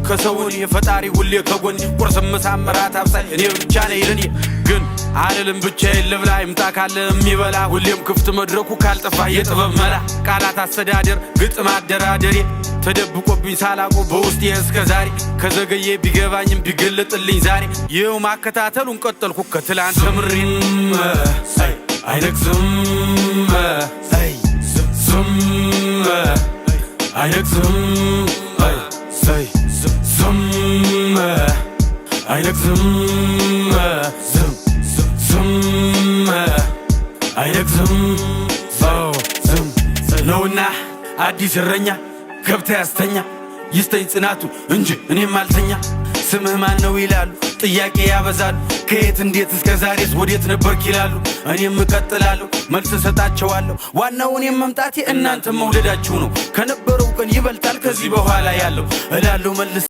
ከሰውን የፈጣሪ ሁሌ ከጎን ቁርስ መሳመራት አብሳይ እኔ ብቻ ነኝ ለኔ ግን ዓለም ብቻዬን ልብላ ይምጣ ካለ የሚበላ ሁሌም ክፍት መድረኩ ካልጠፋ የጥበብ መላ ቃላት አስተዳደር ግጥም አደራደሬ ተደብቆብኝ ሳላቆ በውስጤ እስከ ዛሬ ከዘገየ ቢገባኝም ቢገለጥልኝ ዛሬ ይኸው ማከታተሉን ቀጠልኩ ከትላንት ተምሬ አይነግዝም ዝም አይነግዝም ዝም አይነግዝም ዝም አይነግዝም ዝም ነውና አዲስ እረኛ ገብታ ያስተኛ ይስተኝ ጽናቱ እንጂ እኔም አልተኛ ስምህ ማን ነው ይላሉ ጥያቄ ያበዛሉ ከየት እንዴት እስከ ዛሬስ ወዴት ነበርክ ይላሉ እኔም እቀጥላለሁ መልስ ሰጣቸዋለሁ ዋናው እኔም መምጣቴ እናንተ መውደዳችሁ ነው ከነበረው ቀን ይበልጣል ከዚህ በኋላ ያለው እላለሁ መልስ